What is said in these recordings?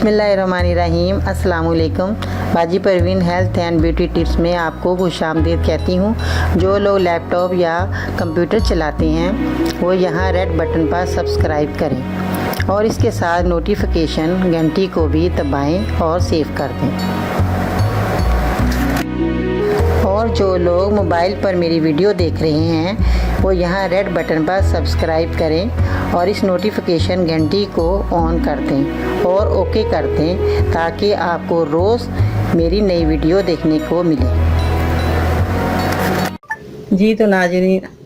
बिस्मिल्लाहिर्रहमानिर्रहीम। अस्सलाम वालेकुम। बाजी Parveen health and beauty tips में आपको खुशामदीद कहती हूँ। जो लोग लैपटॉप या कंप्यूटर चलाते हैं वो यहाँ रेड बटन पर सब्सक्राइब करें और इसके साथ नोटिफिकेशन घंटी को भी दबाएं और सेव कर दें। और जो लोग मोबाइल पर मेरी वीडियो देख रहे हैं वो यहाँ रेड बटन पर सब्सक्राइब करें और इस नोटिफिकेशन घंटी को ऑन कर दें और ओके कर दें ताकि आपको रोज़ मेरी नई वीडियो देखने को मिले। जी तो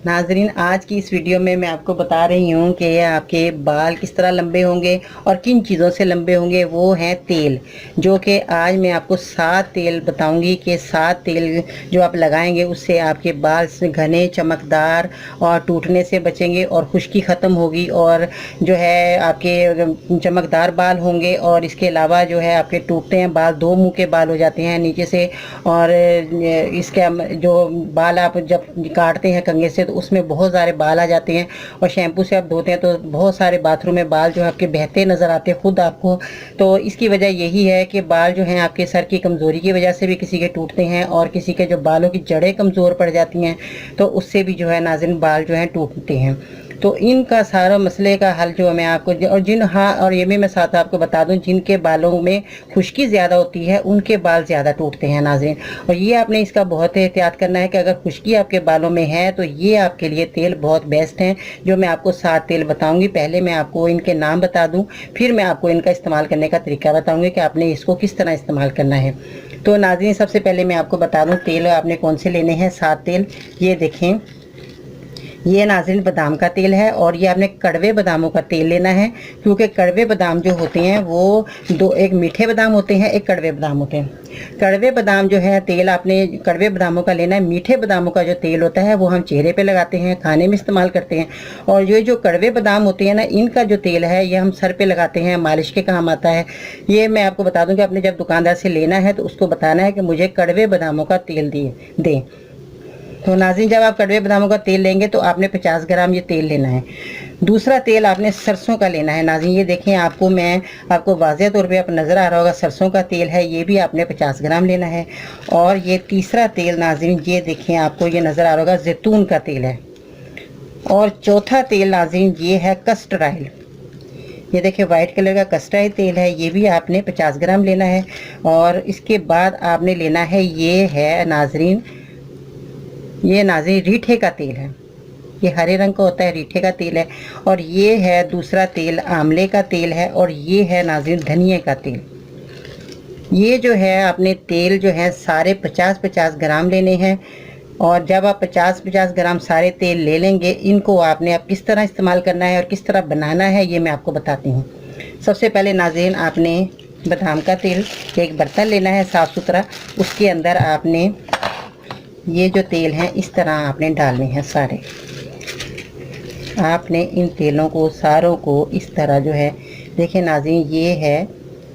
नाजरीन आज की इस वीडियो में मैं आपको बता रही हूँ कि आपके बाल किस तरह लंबे होंगे और किन चीज़ों से लंबे होंगे। वो हैं तेल, जो कि आज मैं आपको 7 तेल बताऊँगी कि 7 तेल जो आप लगाएंगे उससे आपके बाल घने चमकदार और टूटने से बचेंगे और खुश्की ख़त्म होगी और जो है आपके चमकदार बाल होंगे। और इसके अलावा जो है आपके टूटते हैं बाल, 2 मुँह के बाल हो जाते हैं नीचे से, और इसके जो बाल आप जब काटते हैं कंघे से तो उसमें बहुत सारे बाल आ जाते हैं और शैम्पू से आप धोते हैं तो बहुत सारे बाथरूम में बाल जो है आपके बहते नज़र आते हैं खुद आपको। तो इसकी वजह यही है कि बाल जो हैं आपके सर की कमज़ोरी की वजह से भी किसी के टूटते हैं और किसी के जो बालों की जड़ें कमज़ोर पड़ जाती हैं तो उससे भी जो है नाज़रीन बाल जो हैं टूटते हैं। तो इनका सारा मसले का हल जो मैं आपको और ये भी मैं साथ आपको बता दूं, जिनके बालों में खुश्की ज़्यादा होती है उनके बाल ज़्यादा टूटते हैं नाज़रीन। और ये आपने इसका बहुत एहतियात करना है कि अगर खुश्की आपके बालों में है तो ये आपके लिए तेल बहुत बेस्ट हैं जो मैं आपको 7 तेल बताऊँगी। पहले मैं आपको इनके नाम बता दूँ, फिर मैं आपको इनका इस्तेमाल करने का तरीका बताऊँगी कि आपने इसको किस तरह इस्तेमाल करना है। तो नाज़रीन सबसे पहले मैं आपको बता दूँ तेल आपने कौन से लेने हैं। 7 तेल ये देखें, ये नाज़रीन बादाम का तेल है और ये आपने कड़वे बादामों का तेल लेना है, क्योंकि कड़वे बादाम जो होते हैं वो एक मीठे बादाम होते हैं, एक कड़वे बादाम होते हैं। कड़वे बादाम जो है तेल आपने कड़वे बादामों का लेना है। मीठे बादामों का जो तेल होता है वो हम चेहरे पे लगाते हैं, खाने में इस्तेमाल करते हैं। और ये जो कड़वे बादाम होते हैं ना, इनका जो तेल है ये हम सर पे लगाते हैं, मालिश के काम आता है। ये मैं आपको बता दूँ कि आपने जब दुकानदार से लेना है तो उसको बताना है कि मुझे कड़वे बादामों का तेल दें। तो नाज़रीन जब आप कड़वे बादामों का तेल लेंगे तो आपने 50 ग्राम ये तेल लेना है। दूसरा तेल आपने सरसों का लेना है नाज़रीन। ये देखें आपको वाज़ेह तौर पे आप नज़र आ रहा होगा, सरसों का तेल है, ये भी आपने 50 ग्राम लेना है। और ये तीसरा तेल नाज़रीन ये देखें आपको ये नज़र आ रहा होगा, जैतून का तेल है। और चौथा तेल नाज़रीन ये है कस्टर ऑयल। ये देखिए वाइट कलर का कस्टर ऑयल तेल है, ये भी आपने 50 ग्राम लेना है। और इसके बाद आपने लेना है ये है नाज़रीन रीठे का तेल है। ये हरे रंग का होता है, रीठे का तेल है। और ये है दूसरा तेल आंवले का तेल है। और ये है नाज़रीन धनिए का तेल। ये जो है आपने तेल जो है सारे 50-50 ग्राम लेने हैं। और जब आप 50-50 ग्राम सारे तेल ले लेंगे, इनको आपने आप किस तरह इस्तेमाल करना है और किस तरह बनाना है ये मैं आपको बताती हूँ। सबसे पहले नाज़रीन आपने बादाम का तेल एक बर्तन लेना है साफ़ सुथरा, उसके अंदर आपने ये जो तेल हैं इस तरह आपने डालने हैं सारे। आपने इन तेलों को सारों को इस तरह जो है देखें नाज़रीन, ये है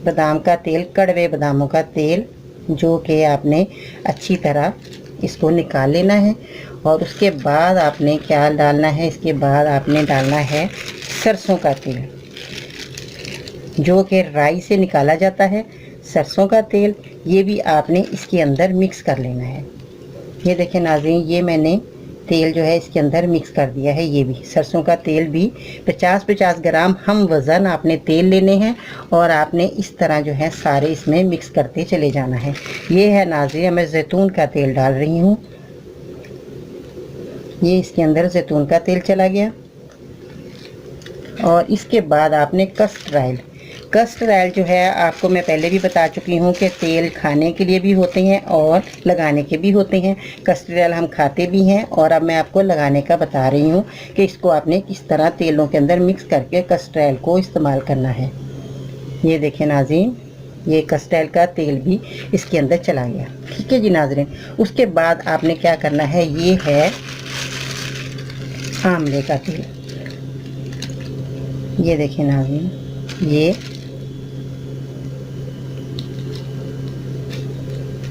बादाम का तेल, कड़वे बादामों का तेल, जो कि आपने अच्छी तरह इसको निकाल लेना है। और उसके बाद आपने क्या डालना है, इसके बाद आपने डालना है सरसों का तेल, जो कि राई से निकाला जाता है। सरसों का तेल ये भी आपने इसके अंदर मिक्स कर लेना है। ये देखें नाज़रीन, ये मैंने तेल जो है इसके अंदर मिक्स कर दिया है। ये भी सरसों का तेल भी 50-50 ग्राम हम वज़न आपने तेल लेने हैं और आपने इस तरह जो है सारे इसमें मिक्स करते चले जाना है। ये है नाज़रीन मैं जैतून का तेल डाल रही हूँ। ये इसके अंदर जैतून का तेल चला गया। और इसके बाद आपने कस्टर ऑयल जो है आपको मैं पहले भी बता चुकी हूँ कि तेल खाने के लिए भी होते हैं और लगाने के भी होते हैं। कस्टर ऑयल हम खाते भी हैं और अब मैं आपको लगाने का बता रही हूँ कि इसको आपने किस तरह तेलों के अंदर मिक्स करके कस्टर ऑयल को इस्तेमाल करना है। ये देखें नाज़रीन, ये कस्टर ऑयल का तेल भी इसके अंदर चला गया। ठीक है जी नाज़रीन, उसके बाद आपने क्या करना है, ये है आंवले का तेल। ये देखें नाज़रीन,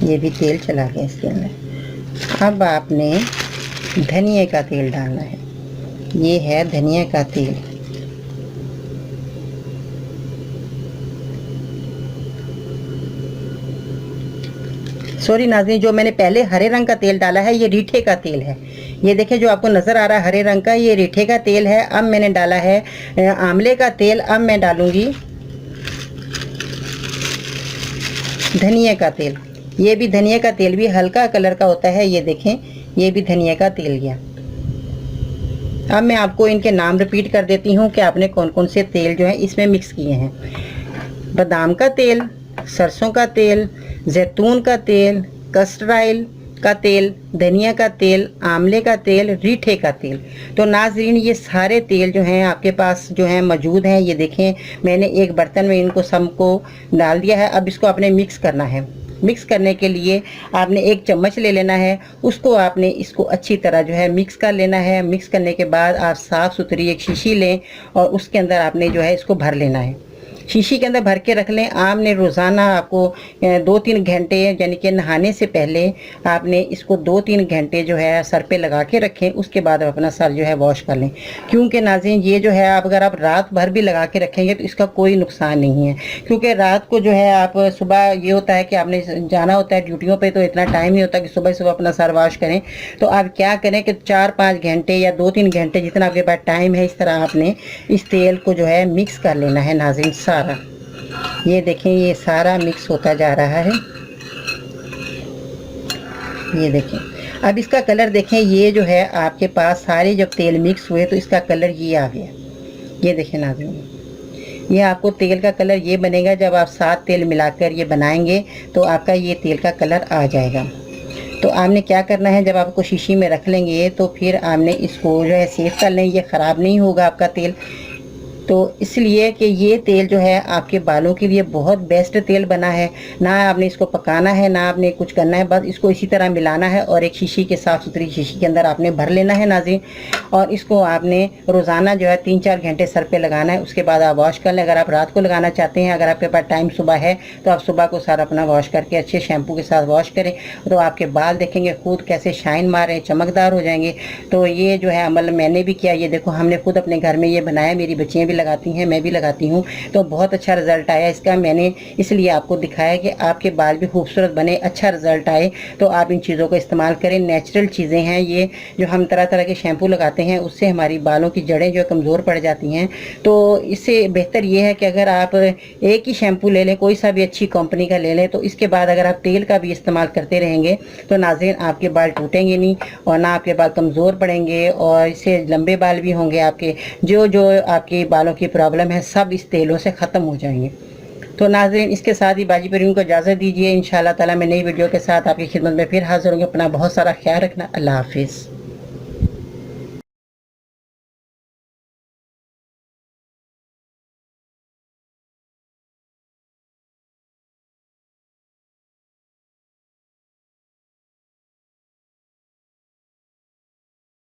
ये भी तेल चला गया इसके अंदर। अब आपने धनिए का तेल डालना है। ये है धनिया का तेल। सॉरी नाज़रीन, जो मैंने पहले हरे रंग का तेल डाला है ये रीठे का तेल है। ये देखिए जो आपको नज़र आ रहा है हरे रंग का, ये रीठे का तेल है। अब मैंने डाला है आंवले का तेल। अब मैं डालूँगी धनिया का तेल। ये भी धनिया का तेल भी हल्का कलर का होता है। ये देखें, ये भी धनिया का तेल गया। अब मैं आपको इनके नाम रिपीट कर देती हूँ कि आपने कौन कौन से तेल जो है इसमें मिक्स किए हैं। बादाम का तेल, सरसों का तेल, जैतून का तेल, कस्टर्ड ऑयल का तेल, धनिया का तेल, आंवले का तेल, रीठे का तेल। तो नाज़रीन ये सारे तेल जो हैं आपके पास जो हैं मौजूद हैं। ये देखें मैंने एक बर्तन में इनको सबको डाल दिया है। अब इसको आपने मिक्स करना है। मिक्स करने के लिए आपने एक चम्मच ले लेना है, उसको आपने इसको अच्छी तरह जो है मिक्स कर लेना है। मिक्स करने के बाद आप साफ़ सुथरी एक शीशी लें और उसके अंदर आपने जो है इसको भर लेना है। शीशी के अंदर भर के रख लें। आपने रोज़ाना आपको 2-3 घंटे यानी कि नहाने से पहले आपने इसको 2-3 घंटे जो है सर पे लगा के रखें। उसके बाद आप अपना सर जो है वॉश कर लें, क्योंकि नाज़रीन ये जो है आप अगर आप रात भर भी लगा के रखेंगे तो इसका कोई नुकसान नहीं है। क्योंकि रात को जो है आप सुबह ये होता है कि आपने जाना होता है ड्यूटियों पर, तो इतना टाइम नहीं होता कि सुबह सुबह अपना सर वॉश करें। तो आप क्या करें कि 4-5 घंटे या 2-3 घंटे जितना आपके पास टाइम है, इस तरह आपने इस तेल को जो है मिक्स कर लेना है नाज़रीन सारा। ये देखें ये सारा मिक्स होता जा रहा है। ये देखें अब इसका कलर देखें। ये जो है आपके पास सारे जब तेल मिक्स हुए तो इसका कलर ये आ गया। ये देखें नाज़रीन, ये आपको तेल का कलर ये बनेगा। जब आप 7 तेल मिलाकर ये बनाएंगे तो आपका ये तेल का कलर आ जाएगा। तो आपने क्या करना है, जब आपको शीशी में रख लेंगे तो फिर आपने इसको जो है सेव कर लें। ये ख़राब नहीं होगा आपका तेल। तो इसलिए कि ये तेल जो है आपके बालों के लिए बहुत बेस्ट तेल बना है। ना आपने इसको पकाना है, ना आपने कुछ करना है, बस इसको इसी तरह मिलाना है और एक शीशी के साफ़ सुथरी शीशी के अंदर आपने भर लेना है नाज़रीन। और इसको आपने रोज़ाना जो है 3-4 घंटे सर पे लगाना है। उसके बाद आप वॉश कर लें। अगर आप रात को लगाना चाहते हैं, अगर आपके पास टाइम सुबह है तो आप सुबह को सर अपना वॉश करके अच्छे शैम्पू के साथ वॉश करें, तो आपके बाल देखेंगे खुद कैसे शाइन मार रहे हैं, चमकदार हो जाएंगे। तो ये जो है अमल मैंने भी किया। ये देखो हमने खुद अपने घर में ये बनाया, मेरी बच्चियाँ लगाती हैं, मैं भी लगाती हूँ, तो बहुत अच्छा रिजल्ट आया इसका। मैंने इसलिए आपको दिखाया कि आपके बाल भी खूबसूरत बने, अच्छा रिजल्ट आए। तो आप इन चीज़ों को इस्तेमाल करें। नेचुरल चीज़ें हैं ये। जो हम तरह तरह के शैम्पू लगाते हैं उससे हमारी बालों की जड़ें जो कमज़ोर पड़ जाती हैं। तो इससे बेहतर ये है कि अगर आप एक ही शैम्पू ले लें, कोई सा भी अच्छी कंपनी का ले लें, तो इसके बाद अगर आप तेल का भी इस्तेमाल करते रहेंगे तो नाज़रीन आपके बाल टूटेंगे नहीं और ना आपके बाल कमज़ोर पड़ेंगे और इससे लंबे बाल भी होंगे आपके। जो जो आपके बालों की प्रॉब्लम है सब इस तेलों से ख़त्म हो जाएंगे। तो नाज़रीन इसके साथ ही बाजी परियों को इजाज़त दीजिए। इंशाअल्लाह ताला मैं नई वीडियो के साथ आपकी खिदमत में फिर हाज़िर होंगे। अपना बहुत सारा ख्याल रखना। अल्लाह हाफिज़।